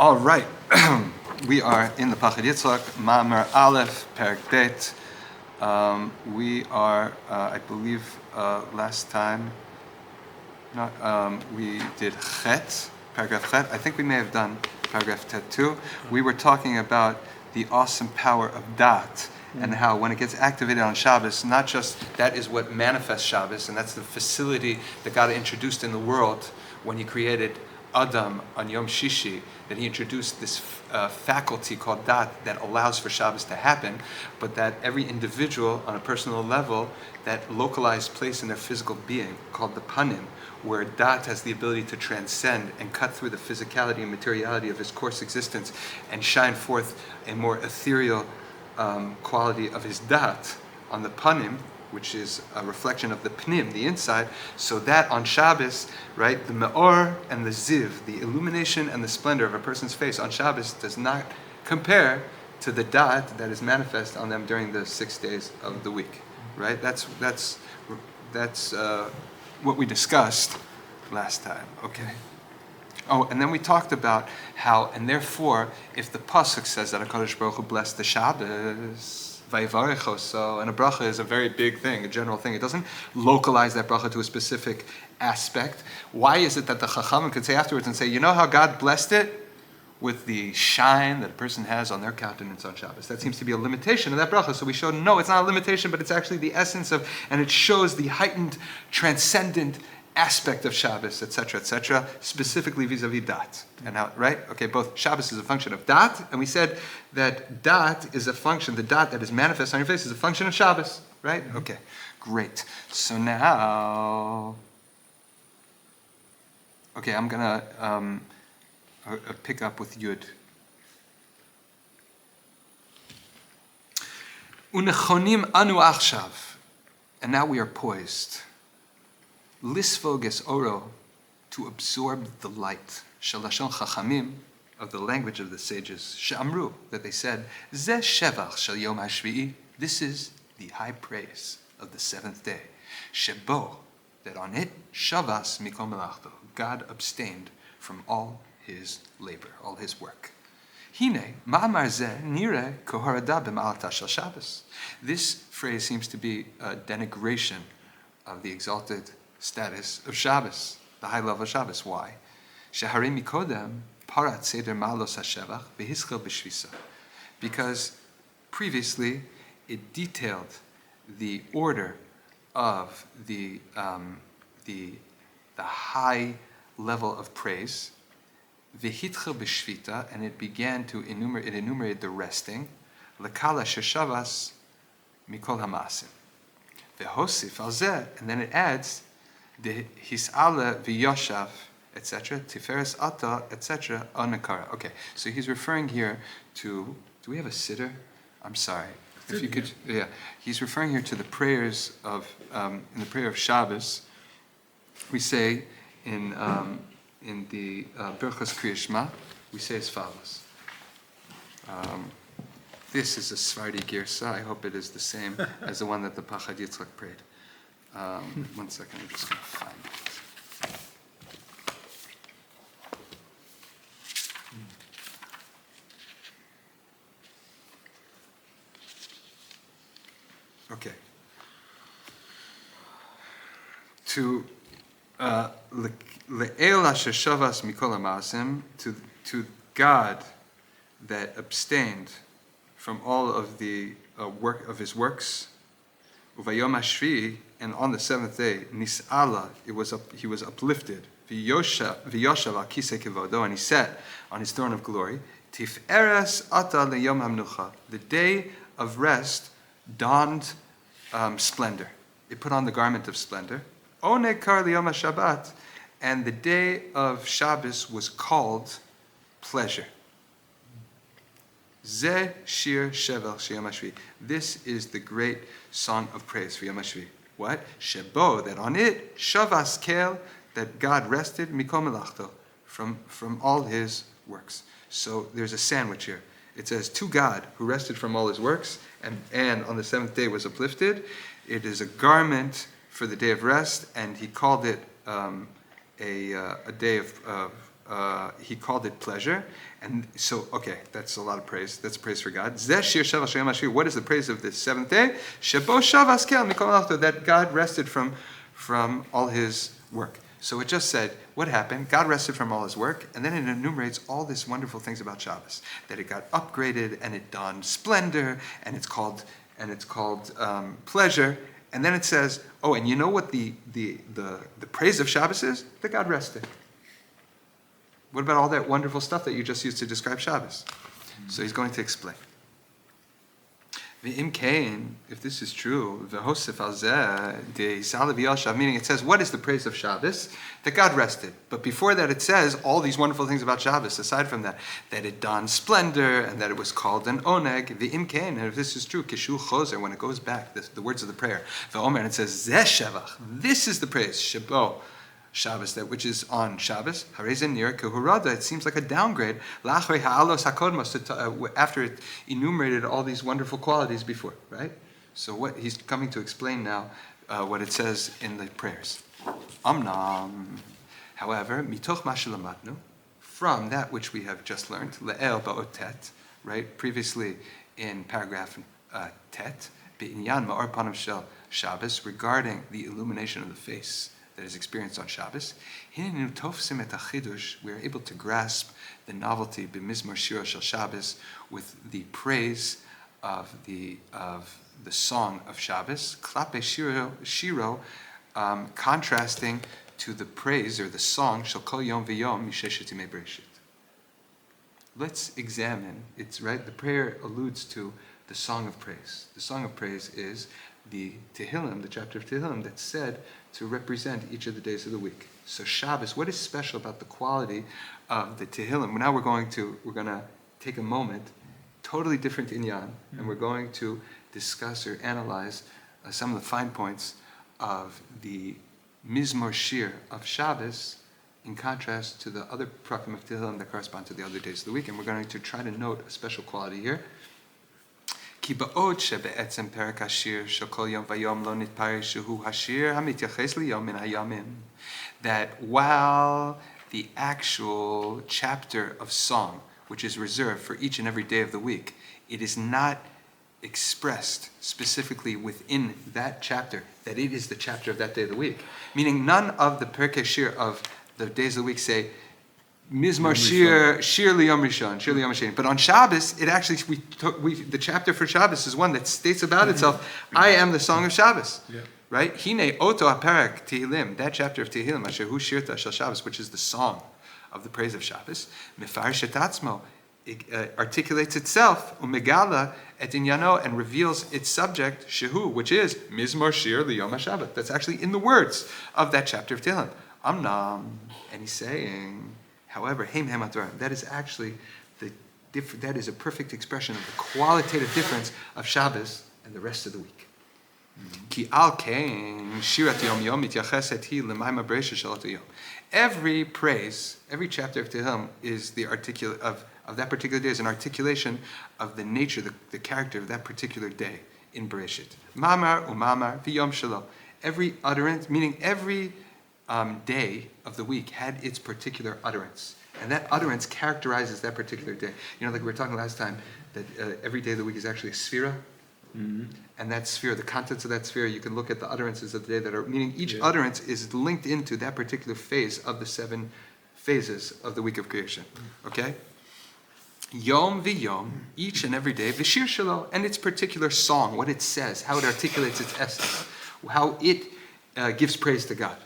All right, we are in the Pachad Yitzchok, Maamar Alef, Perek Bet. We are, I believe, last time, we did Chet, paragraph Chet. I think we may have done paragraph Tet too. We were talking about the awesome power of Dat, and how when it gets activated on Shabbos, not just that is what manifests Shabbos, and that's the facility that God introduced in the world when He created Adam on Yom Shishi, that He introduced this faculty called Dat that allows for Shabbos to happen, but that every individual on a personal level, that localized place in their physical being called the Panim, where Dat has the ability to transcend and cut through the physicality and materiality of his coarse existence and shine forth a more ethereal quality of his Dat on the Panim, which is a reflection of the Pnim, the inside, so that on Shabbos, right, the Me'or and the Ziv, the illumination and the splendor of a person's face on Shabbos does not compare to the Dat that is manifest on them during the 6 days of the week, right? That's what we discussed last time, okay? Oh, and then we talked about how, and therefore, if the Pasuk says that HaKadosh Baruch Hu blessed the Shabbos, Vayivarechoso, and a bracha is a very big thing, a general thing. It doesn't localize that bracha to a specific aspect. Why is it that the Chachamim could say afterwards and say, you know how God blessed it? With the shine that a person has on their countenance on Shabbos. That seems to be a limitation of that bracha. So we showed, no, it's not a limitation, but it's actually the essence of, and it shows the heightened, transcendent aspect of Shabbos, etc., specifically vis-a-vis Dat. And how, right? Okay, both Shabbos is a function of Dat, and we said that Dat is a function, the Dat that is manifest on your face is a function of Shabbos, right? Okay, great. So now, okay, I'm going to pick up with Yud. Unechonim anu achshav, and now we are poised. Lisvoges oro, to absorb the light. Shalashon chachamim, of the language of the sages. She'amru, that they said, Zeh shevach shel yom hashvi'i, this is the high praise of the seventh day. Shebo, that on it, shavas mikol melachto, God abstained from all his labor, all his work. Hine, Maamar zeh nire kohorada b'ma'alata shel Shabbos. This phrase seems to be a denigration of the exalted status of Shabbos, the high level of Shabbos. Why? Shehari mikodem parat seder malos hashevach v'hischel b'shvisa. Because previously it detailed the order of the high level of praise, v'hitchel b'shvita, and it began to enumerate the resting, lekala sheshavas mikol hamasim. V'hosif al zeh, and then it adds the his'ala v'yoshav, etc., tiferes ata, etc., anakara. Okay, so he's referring here to, do we have a sitter? I'm sorry. If you could, yeah. He's referring here to the prayers of, in the prayer of Shabbos, we say in the Birchas Kriya Shema, we say as follows. This is a Sephardi Girsa. I hope it is the same as the one that the Pachad Yitzchok prayed. 1 second, I'm just going to find it. Okay. To Le'el asher shavas mikol ha'ma'asim, to God that abstained from all of the work of his works, uvayom hashvi, and on the seventh day, nis'ala, he was uplifted, v'yoshav al kisei kevodo, and he sat on his throne of glory, tif'eres ata leyom hamnucha, the day of rest donned splendor. It put on the garment of splendor. Oneg kar liyom haShabbat, and the day of Shabbos was called pleasure. Zeh shir shevel sheyom hashvi. This is the great song of praise for Yom HaShvi. What? Shebo, that on it, shavas kel, that God rested, mikol melachto, from all his works. So there's a sandwich here. It says, to God, who rested from all his works, and on the seventh day was uplifted. It is a garment for the day of rest, and he called it a day of he called it pleasure. And so, okay, that's a lot of praise. That's praise for God. What is the praise of the seventh day? That God rested from all his work. So it just said, what happened? God rested from all his work, and then it enumerates all these wonderful things about Shabbos. That it got upgraded, and it donned splendor, and it's called pleasure. And then it says, oh, and you know what the praise of Shabbos is? That God rested. What about all that wonderful stuff that you just used to describe Shabbos? So he's going to explain. V'im kain, if this is true, v'hosef al zeh de'isal v'yal shav, meaning it says, what is the praise of Shabbos? That God rested. But before that it says all these wonderful things about Shabbos, aside from that it donned splendor, and that it was called an oneg. V'im kain, and if this is true, kishu choser, when it goes back, the words of the prayer, v'omer, and it says, zeh shevach, this is the praise, shebo, Shabbos, that which is on Shabbos. It seems like a downgrade. After it enumerated all these wonderful qualities before, right? So what he's coming to explain now, what it says in the prayers. Amnam. However, mitoch mashalamatnu, from that which we have just learned, le'el ba'otet, right? Previously in paragraph tet, be'inyan ma'or panav shel Shabbos, regarding the illumination of the face that is experienced on Shabbos, we are able to grasp the novelty b'mizmor shiro shel Shabbos with the praise of the song of Shabbos, klape shiro, contrasting to the praise or the song shel kol yom v'yom misheshet yimei breshit. Let's examine. It's right. The prayer alludes to the song of praise. The song of praise is the Tehillim, the chapter of Tehillim that's said to represent each of the days of the week. So Shabbos, what is special about the quality of the Tehillim? Now we're going to take a moment, totally different inyan, and we're going to discuss or analyze some of the fine points of the Mizmor Shir of Shabbos in contrast to the other prakim of Tehillim that correspond to the other days of the week. And we're going to try to note a special quality here. כי בעוד שבעצם פרק השיר של כל יום ויום לא נתפרש שהוא השיר המתייחס ליום מן הימים, that while the actual chapter of song, which is reserved for each and every day of the week, it is not expressed specifically within that chapter, that it is the chapter of that day of the week. Meaning none of the Perkei Shir of the days of the week say, Mizmor Shir Liyom Rishon, Shir Liyom Sheni. But on Shabbos, it actually, the chapter for Shabbos is one that states about itself, I am the song of Shabbos. Yeah. Right? Hine Oto HaPerek Tehillim, that chapter of Tehillim, Asher Hu Shirta Shel Shabbos, which is the song of the praise of Shabbos, Mefarish et Atzmo, articulates itself, Umegala et Inyano, and reveals its subject, Shehu, which is Mizmor Shir Liyom HaShabbat. That's actually in the words of that chapter of Tehillim. Amnam, and he's saying, however, that is actually that is a perfect expression of the qualitative difference of Shabbos and the rest of the week. Ki al kain shirat yom yom mityacheset hi l'mayma b'reisha shel oto yom. Every praise, every chapter of Tehillim is the articulate of that particular day, is an articulation of the nature, the character of that particular day in Bereshit. Maamar u'maamar v'yom shelo. Every utterance, meaning every day of the week had its particular utterance. And that utterance characterizes that particular day. You know, like we were talking last time, that every day of the week is actually a sphera. Mm-hmm. And that sphere, the contents of that sphere, you can look at the utterances of the day that are, meaning each utterance is linked into that particular phase of the 7 phases of the week of creation. Okay? Yom v'yom, each and every day, v'shir shelo, and its particular song, what it says, how it articulates its essence, how it gives praise to God.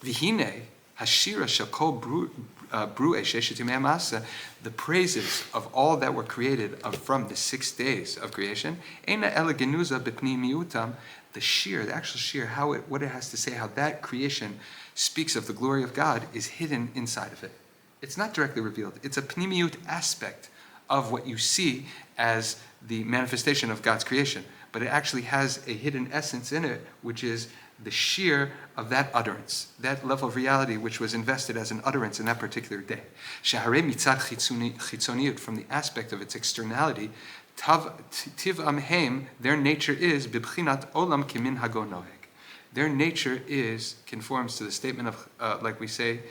V'hine, hashira shel kol bru'ei sheshet yimei ha'masa, the praises of all that were created from the 6 days of creation, eina ela genuza b'pnimiutam, the shir, the actual shir, what it has to say, how that creation speaks of the glory of God is hidden inside of it. It's not directly revealed. It's a pnimiut aspect of what you see as the manifestation of God's creation, but it actually has a hidden essence in it, which is the sheer of that utterance, that level of reality which was invested as an utterance in that particular day. Shaharei mitzad chitzoniyut, from the aspect of its externality, tiv amheim, their nature is bibchinat olam kimin hago noheg. Their nature conforms to the statement of, like we say,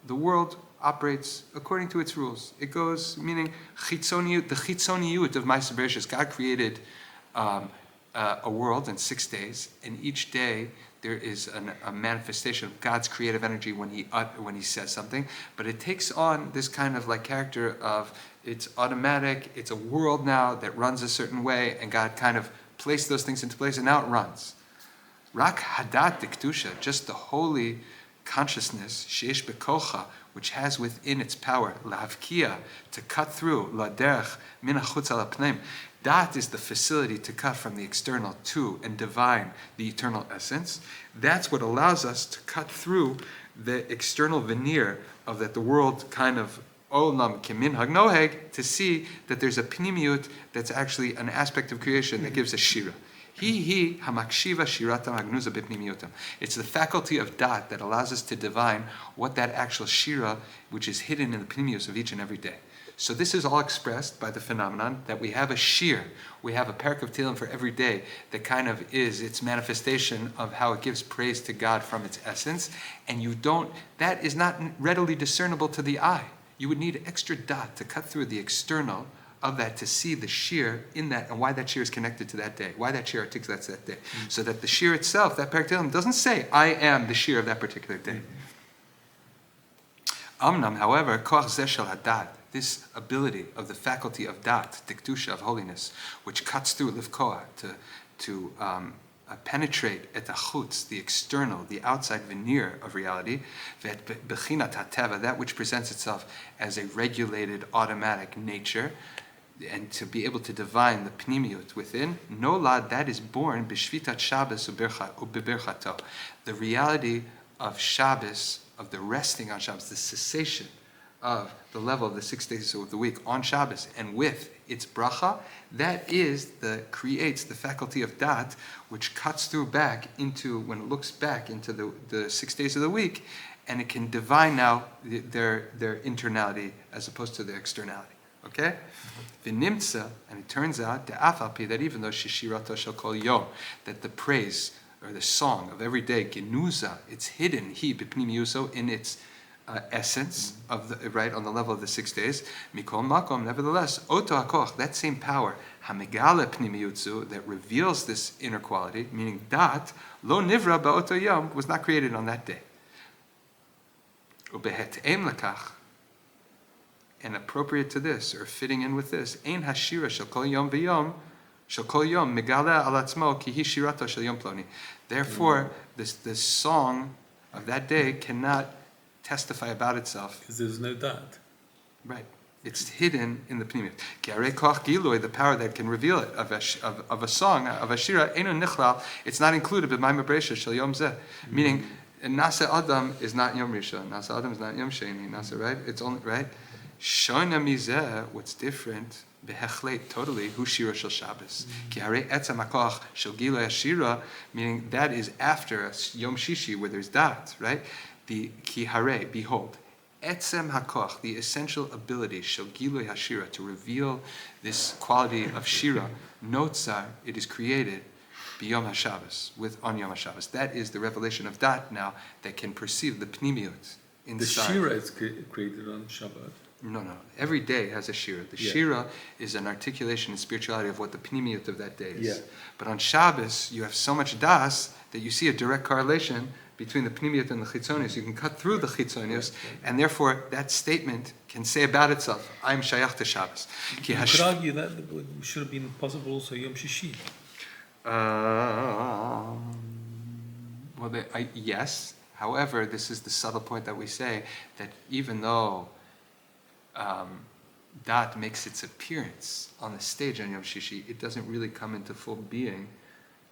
the world operates according to its rules. It goes, meaning the chitzoniyut of Ma'aser Bereshis. God created a world in 6 days, and each day there is a manifestation of God's creative energy when he says something. But it takes on this kind of like character of it's automatic. It's a world now that runs a certain way, and God kind of placed those things into place, and now it runs. Rak hadat diktusha, just the holy consciousness, sheish bekocha, which has within its power, lahavkia, to cut through, laderech min hachutz al pneim. Dat is the facility to cut from the external to and divine the eternal essence. That's what allows us to cut through the external veneer of that the world kind of olam keminhag noheg, to see that there's a pnimiut that's actually an aspect of creation that gives a shira. Hamakshiva shiratam agnuza b'pnimiyutam. It's the faculty of dat that allows us to divine what that actual shira, which is hidden in the pnimius of each and every day. So this is all expressed by the phenomenon that we have a shir, we have a parak of Tehillim for every day that kind of is its manifestation of how it gives praise to God from its essence, and that is not readily discernible to the eye. You would need extra dot to cut through the external of that to see the shir in that and why that shir is connected to that day, why that shir articulates that day. So that the shir itself, that parak Tehillim, doesn't say, I am the shir of that particular day. Amnam, however, koach zeh shel hadat, this ability of the faculty of dat, diktusha, of holiness, which cuts through livkoa to penetrate et achutz, the external, the outside veneer of reality, bechinat hateva, that which presents itself as a regulated, automatic nature, and to be able to divine the pnimiut within, nolad, that is born b'shvitat Shabbos u'beberchato, the reality of Shabbos, of the resting on Shabbos, the cessation of the level of the 6 days of the week on Shabbos, and with its bracha, that creates the faculty of dat, which cuts through back into, when it looks back into the 6 days of the week, and it can divine now their internality as opposed to their externality. Okay? V'nimtza, and it turns out, that even though shishirato shel kol yom, that the praise or the song of every day, genuza, it's hidden, b'pnimiuso, in its essence of the right on the level of the 6 days. Mikol makom, nevertheless, oto hakoch, that same power, hamegale pnimiutzu, that reveals this inner quality, meaning dat lo nivra ba'oto yom, was not created on that day. Ubehet'em lakach, and appropriate to this, or fitting in with this, ein hashira shel kol yom v'yom, shel kol yom megale al atzmo ki hi shirato shel yom ploni. Therefore, this song of that day cannot testify about itself. Because there's no dat. Right. It's hidden in the pnimiut. Ki arei koach gilui, the power that can reveal it, of a song, of a shira, einu nichlal, it's not included in Maamar Bereishis shel yom zeh. Meaning, Nasa Adam is not Yom Rishon, Nasa Adam is not Yom Sheni, Nasa, right? It's only, right? Shona mizeh, what's different, behechlet, totally, hu shira shel Shabbos. Ki harei etzem hakoach shel gilui hashira, meaning that is after Yom Shishi, where there's dat, right? The ki harei, behold, etzem hakoach, the essential ability, shel gilui hashira, to reveal this quality of shira, notzar, it is created, b'yom HaShabbos, on Yom HaShabbos. That is the revelation of dat now that can perceive the pnimiut inside. The shira is created on Shabbat. No. Every day has a shira. The shira is an articulation in spirituality of what the pnimiut of that day is. Yeah. But on Shabbos, you have so much das that you see a direct correlation between the pnimiut and the chitzonius. You can cut through the chitzonius, and therefore that statement can say about itself, I'm shayach to Shabbos. You could argue that it should have been possible also Yom Shishi. Yes. However, this is the subtle point that we say, that even though dat makes its appearance on the stage on Yom Shishi, it doesn't really come into full being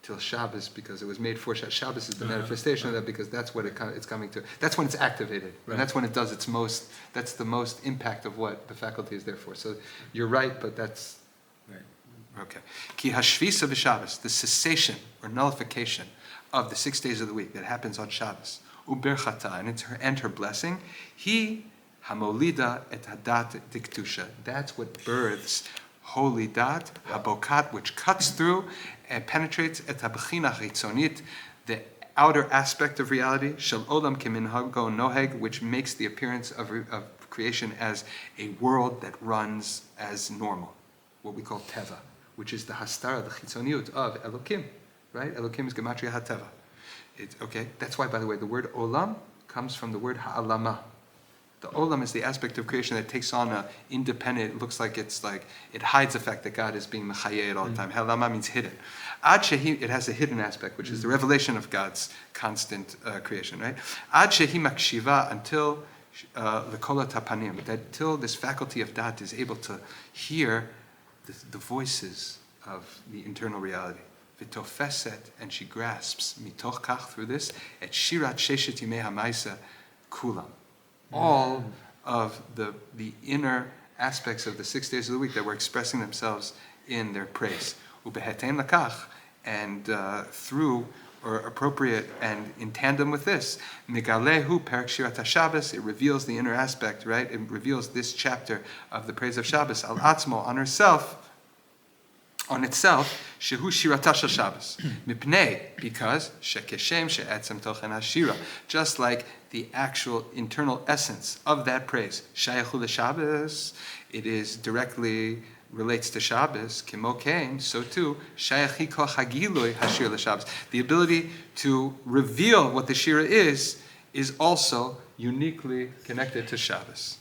till Shabbos, because it was made for Shabbos. Shabbos is the manifestation of that, because that's what it's coming to. That's when it's activated, and that's when it does its most. That's the most impact of what the faculty is there for. So you're right, but that's right. Okay. Ki hashvisa b'Shabbos, the cessation or nullification of the 6 days of the week that happens on Shabbos, uberchata, and her blessing, he hamolida et hadat diktusha. That's what births holy dat, habokat, which cuts through and penetrates et habchina chitzonit, the outer aspect of reality, shel olam keminhago noheg, which makes the appearance of creation as a world that runs as normal, what we call teva, which is the hastara, the chitzoniut of Elokim, right? Elokim is gematria hateva. Okay, that's why, by the way, the word olam comes from the word ha'alama. The olam is the aspect of creation that takes on a independent, it looks like it hides the fact that God is being mechayed all the time. Ha'alama means hidden. Ad shehi, it has a hidden aspect, which is the revelation of God's constant creation, right? Ad shehi makshiva, until the kola tapanim, that till this faculty of dat is able to hear the voices of the internal reality. V'tofeset, and she grasps, mitoch kach, through this, et shirat sheshet yimei ha'maisa kulam. All of the inner aspects of the 6 days of the week that were expressing themselves in their praise. Ubehetem lakach, and through, or appropriate and in tandem with this, megalehu perak shirat haShabbos, it reveals the inner aspect, right? It reveals this chapter of the praise of Shabbos, al atzmo, on itself, shehu shirata shel Shabbos, mipnei, because shekeshem she'etzem tochen hashira, just like the actual internal essence of that praise, shayechu leShabbos, it is directly relates to Shabbos, kimokein, so too, shayechi koch hagilui hashir leShabbos. The ability to reveal what the shira is also uniquely connected to Shabbos.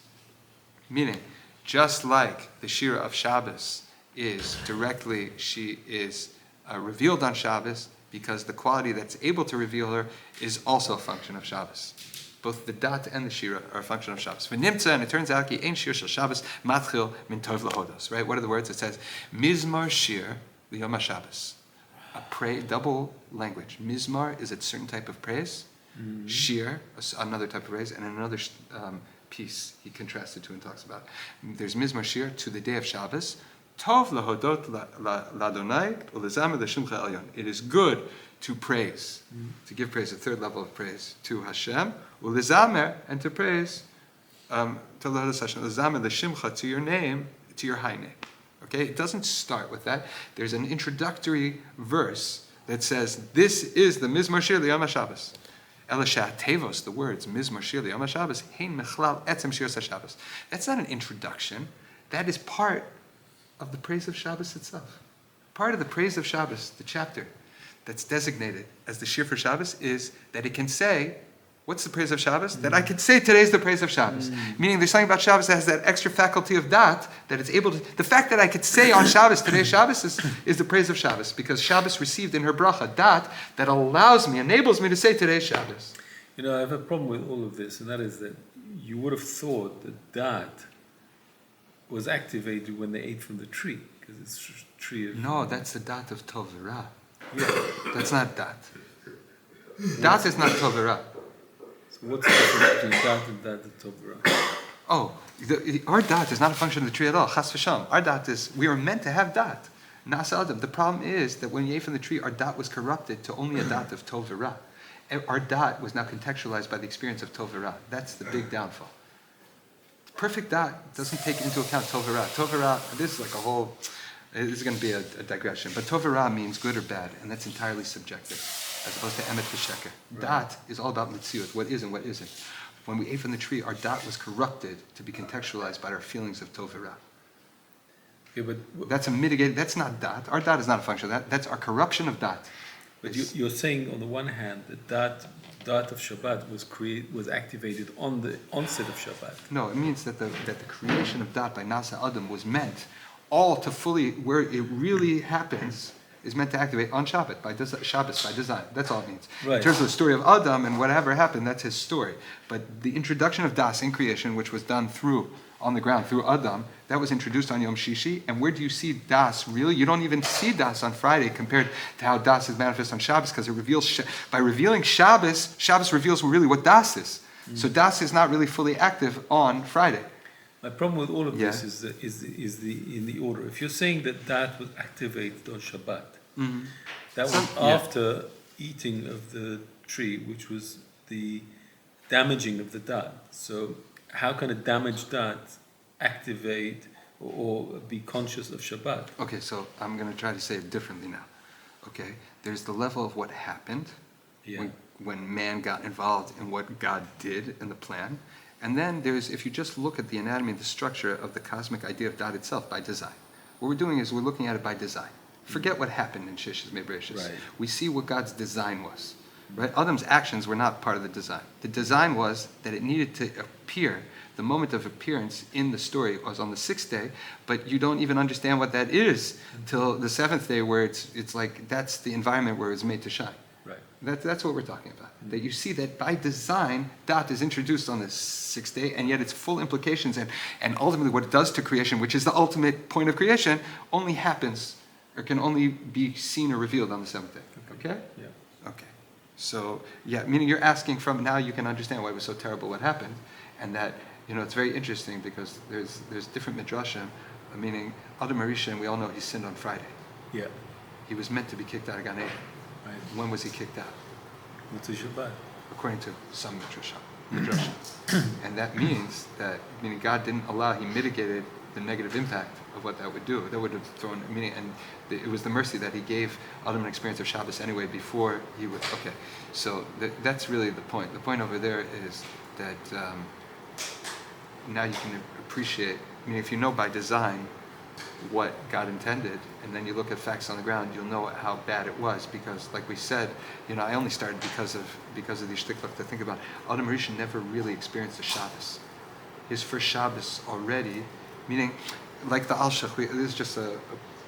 Meaning, just like the shira of Shabbos is directly, she is revealed on Shabbos, because the quality that's able to reveal her is also a function of Shabbos. Both the dat and the shira are a function of Shabbos. V'nimtza, and it turns out, ki ein shir shel Shabbos matchil min tov lahodos. Right? What are the words? It says mizmar shir liyom haShabbos. A double language. Mizmar is a certain type of praise. Shir, another type of praise, and another piece he contrasted to and talks about. There's mizmar shir to the day of Shabbos. Tov lahodot ladonai ulezamer l'shimcha elyon. It is good to praise, to give praise, the third level of praise, to Hashem, ulezamer, and to praise, to Hashem, ulezamer l'shimcha, to your name, to your high name. Okay, it doesn't start with that. There's an introductory verse that says, this is the Mizmar Shir L'Yom HaShabbos. Elisha Tevos, the words, Mizmar Shir L'Yom HaShabbos, Hein Mechlal Etzem Shir HaShabbos. That's not an introduction. That is part of the praise of Shabbos itself. Part of the praise of Shabbos, the chapter that's designated as the Shir for Shabbos, is that it can say, what's the praise of Shabbos? That I can say today's the praise of Shabbos. Meaning there's something about Shabbos that has that extra faculty of dat, that it's able to, the fact that I could say on Shabbos, today's Shabbos is the praise of Shabbos, because Shabbos received in her bracha dat that allows me, enables me to say today's Shabbos. You know, I have a problem with all of this, and that is that you would have thought that dat was activated when they ate from the tree, because it's a tree of... No, that's the dat of Tov V'Ra. Yeah, that's not dat. Dat is not Tov V'Ra. So what's the difference between dat and dat of Tov V'Ra? Oh, our dat is not a function of the tree at all. Chas v'sham. Our dat is, we are meant to have dat. Nasa Adam. The problem is that when we ate from the tree, our dat was corrupted to only a dat of Tov V'Ra. Our dat was now contextualized by the experience of Tov V'Ra. That's the big downfall. Perfect dat doesn't take into account Tov V'Ra. Tov V'Ra, this is like a whole, this is going to be a digression, but Tov V'Ra means good or bad, and that's entirely subjective, as opposed to emet v'sheker. Right. Dat is all about mitziut, what is and what isn't. When we ate from the tree, our dat was corrupted to be contextualized by our feelings of Tov V'Ra. Yeah, but that's a mitigated, that's not dat. Our dat is not a function of that. That's our corruption of dat. But you're saying, on the one hand, that dat of Shabbat was activated on the onset of Shabbat. No, it means that the creation of dat by Nasa Adam was meant all to fully, where it really happens, is meant to activate on Shabbat, Shabbos, by design. That's all it means. Right. In terms of the story of Adam and whatever happened, that's his story. But the introduction of das in creation, which was done on the ground through Adam, that was introduced on Yom Shishi. And where do you see das really? You don't even see das on Friday compared to how das is manifest on Shabbos, because it reveals, by revealing Shabbos, Shabbos reveals really what das is. So das is not really fully active on Friday. My problem with all of this is in the order. If you're saying that was activated on Shabbat, that was after eating of the tree, which was the damaging of the dat. So how can a damaged dat activate or be conscious of Shabbat? Okay, so I'm going to try to say it differently now. Okay, there's the level of what happened when man got involved in what God did in the plan. And then if you just look at the anatomy and the structure of the cosmic idea of dot itself by design, what we're doing is we're looking at it by design. Forget what happened in Shishis Mebreshis. Right. We see what God's design was. Right? Adam's actions were not part of the design. The design was that it needed to appear. The moment of appearance in the story was on the 6th day, but you don't even understand what that is till the 7th day, where it's like that's the environment where it's made to shine. Right. That's what we're talking about. That you see that by design, dot is introduced on the 6th day, and yet its full implications and ultimately what it does to creation, which is the ultimate point of creation, only happens or can only be seen or revealed on the 7th day. Okay? Yeah. Okay. So, meaning you're asking from now you can understand why it was so terrible what happened, and that, it's very interesting because there's different midrashim, meaning Adam Harishon, we all know he sinned on Friday. Yeah. He was meant to be kicked out of Gan Eden. Right. When was he kicked out? Motzei Shabbat. According to some midrashim. And that means God didn't allow, he mitigated the negative impact of what that would do. That would have thrown, and it was the mercy that he gave Adam an experience of Shabbos anyway before he would, okay. So that's really the point. The point over there is that now you can appreciate, if you know by design what God intended, and then you look at facts on the ground, you'll know how bad it was, because like we said, I only started because of the shtiklach to think about Adam Harishon never really experienced a Shabbos. His first Shabbos already, meaning like the Alshech, this is just a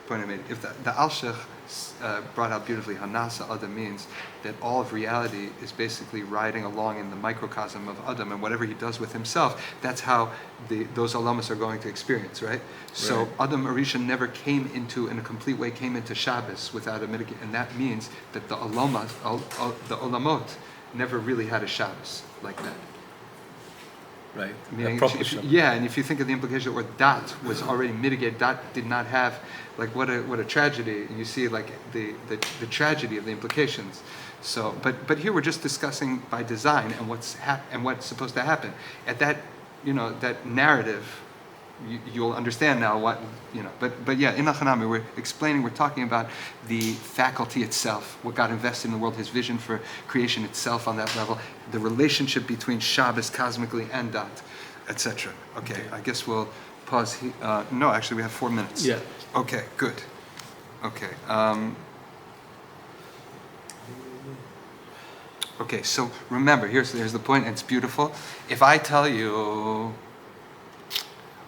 point I made. If the Alshech brought out beautifully, Hanasa Adam means that all of reality is basically riding along in the microcosm of Adam, and whatever he does with himself, that's how those alamas are going to experience, right? So Adam Harishon never in a complete way, came into Shabbos without a mitigation, and that means that the olamot never really had a Shabbos like that. Right. Meaning, and if you think of the implication where dot was already mitigated, dot did not have, like, what a tragedy, and you see like the tragedy of the implications. So, but here we're just discussing by design and what's supposed to happen. At that, that narrative, you'll understand now what, but yeah, in Achanami we're talking about the faculty itself, what God invested in the world, his vision for creation itself on that level, the relationship between Shabbos cosmically and dot, etc. Okay, I guess we'll pause here. No, actually we have 4 minutes. Yeah. Okay, good. Okay. Okay, so remember, here's the point, and it's beautiful. If I tell you,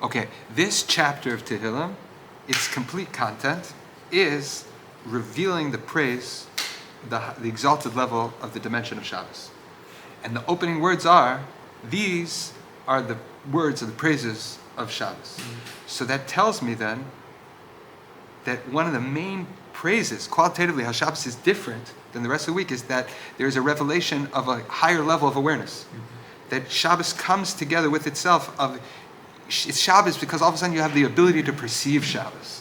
okay, this chapter of Tehillim, its complete content is revealing the praise, the exalted level of the dimension of Shabbos. And the opening words are, these are the words of the praises of Shabbos. So that tells me then that one of the main praises, qualitatively, how Shabbos is different than the rest of the week, is that there's a revelation of a higher level of awareness. That Shabbos comes together with itself of, it's Shabbos because all of a sudden you have the ability to perceive Shabbos,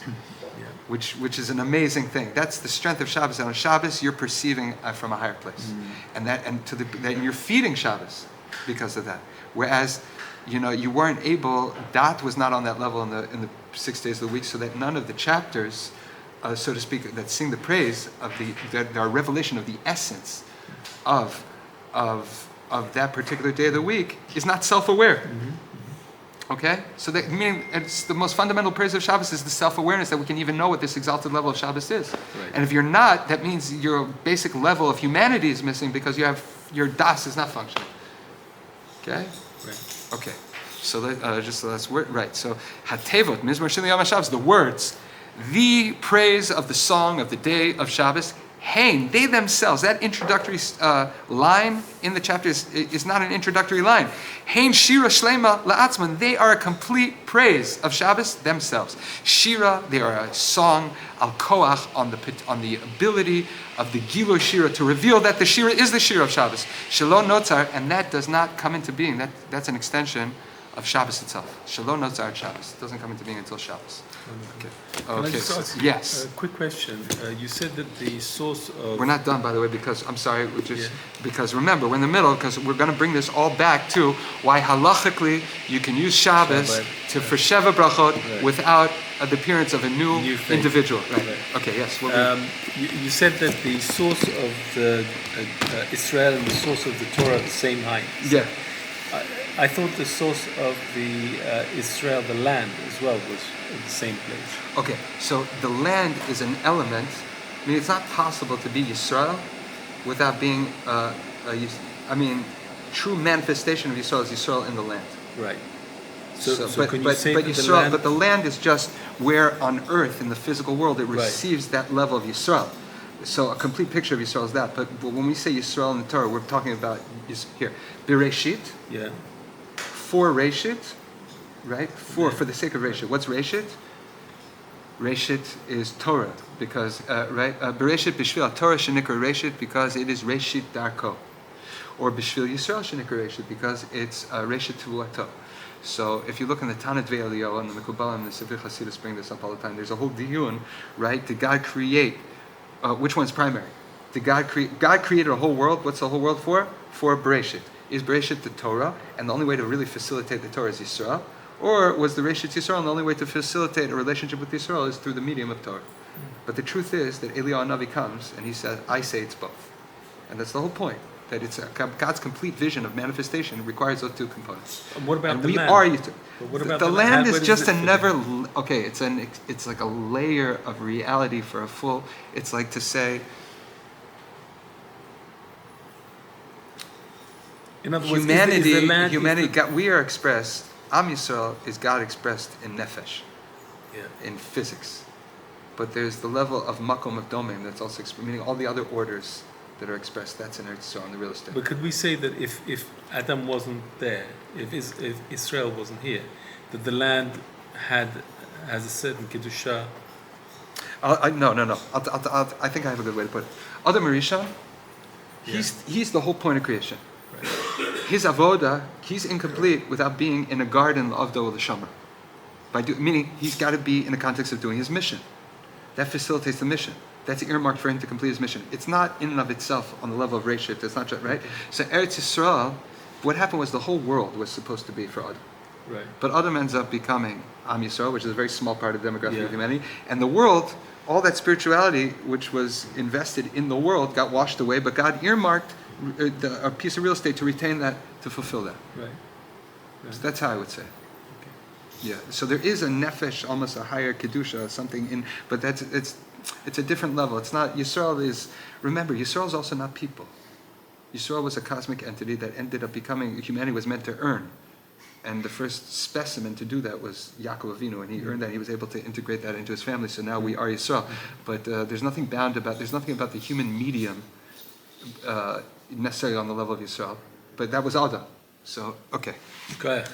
which is an amazing thing. That's the strength of Shabbos. And on Shabbos, you're perceiving from a higher place, and you're feeding Shabbos because of that. Whereas, you weren't able. Dot was not on that level in the 6 days of the week, so that none of the chapters, so to speak, that sing the praise of the revelation of the essence of that particular day of the week is not self-aware. Okay? So that meaning it's the most fundamental praise of Shabbos is the self-awareness that we can even know what this exalted level of Shabbos is. Right. And if you're not, that means your basic level of humanity is missing because your das is not functioning. Okay? Right. Okay. So that's word right. So Hatevot, Mizmor Shel Yom HaShabbos, the words, the praise of the song of the day of Shabbos, Hain, they themselves, that introductory line in the chapter is not an introductory line. Hain Shira Shlema La'atzman, they are a complete praise of Shabbos themselves. Shira, they are a song, Al Koach, on the ability of the Gilo Shira to reveal that the Shira is the Shira of Shabbos. Shalom Notzar, and that does not come into being. That's an extension of Shabbos itself. Shalom Notzar Shabbos. It doesn't come into being until Shabbos. Okay. Can I just ask yes. A quick question? You said that the source of... We're not done, by the way, because, I'm sorry, because remember, we're in the middle, because we're going to bring this all back to why halachically you can use Shabbos for Sheva Brachot without the appearance of a new individual. Right. Okay, yes. You said that the source of the Israel and the source of the Torah are the same height. Yeah. I thought the source of the Israel, the land as well, was in the same place. Okay, so the land is an element. I mean, it's not possible to be Yisrael without being true manifestation of Yisrael is Yisrael in the land. Right. But can you say that Yisrael, the land... but the land is just where on earth in the physical world it Right. receives that level of Yisrael. So a complete picture of Yisrael is that. But when we say Yisrael in the Torah, we're talking about here Bereshit. Yeah. For Reshit, right? For the sake of Reshit. What's Reshit? Reshit is Torah because Bereshit b'shvil Torah shenikra Reshit because it is Reshit Darko, or b'shvil Yisrael shenikra Reshit because it's Reshit Tevuato. So if you look in the Tanat Ve'Eliyahu and the Mekubalim and the Sefer Chasidus bring this up all the time. There's a whole diyun, right? Did God create? Which one's primary? Did God create? God created a whole world. What's the whole world for? For Bereshit. Is Bereshit the Torah, and the only way to really facilitate the Torah is Yisrael? Or was the Reshit Yisrael, and the only way to facilitate a relationship with Yisrael is through the medium of Torah? But the truth is that Eliyahu Navi comes, and he says, I say it's both. And that's the whole point, that it's God's complete vision of manifestation requires those two components. And what about and the we land? are What about the land Where is does just it a fit never, in? okay, it's like a layer of reality for a full, it's like to say, In other words, humanity, is the land, we are expressed. Am Yisrael is God expressed in nefesh, in physics, but there's the level of makom of domain that's also meaning all the other orders that are expressed. That's in Eretz Yisrael, in the real estate. But could we say that if Adam wasn't there, if Israel wasn't here, that the land has a certain kedusha? No. I think I have a good way to put it. Adam Rishon, he's the whole point of creation. Right. His avoda, he's incomplete without being in a garden of the Shomer. Meaning he's got to be in the context of doing his mission. That facilitates the mission. That's earmarked for him to complete his mission. It's not in and of itself on the level of Reshit. It's not just, right? So Eretz Yisrael, what happened was the whole world was supposed to be for Adam. Right. But Adam ends up becoming Am Yisrael, which is a very small part of the demographic of humanity. And the world, all that spirituality which was invested in the world got washed away, but God earmarked a piece of real estate to retain that, to fulfill that. Right. So that's how I would say. Yeah. So there is a nefesh, almost a higher kedusha, something in, but it's a different level. It's not Yisrael is. Remember, Yisrael is also not people. Yisrael was a cosmic entity that ended up becoming. Humanity was meant to earn, and the first specimen to do that was Yaakov Avinu, and he earned that. He was able to integrate that into his family. So now we are Yisrael. But there's nothing about the human medium necessarily on the level of Yisrael. But that was Adam. So okay. Go ahead.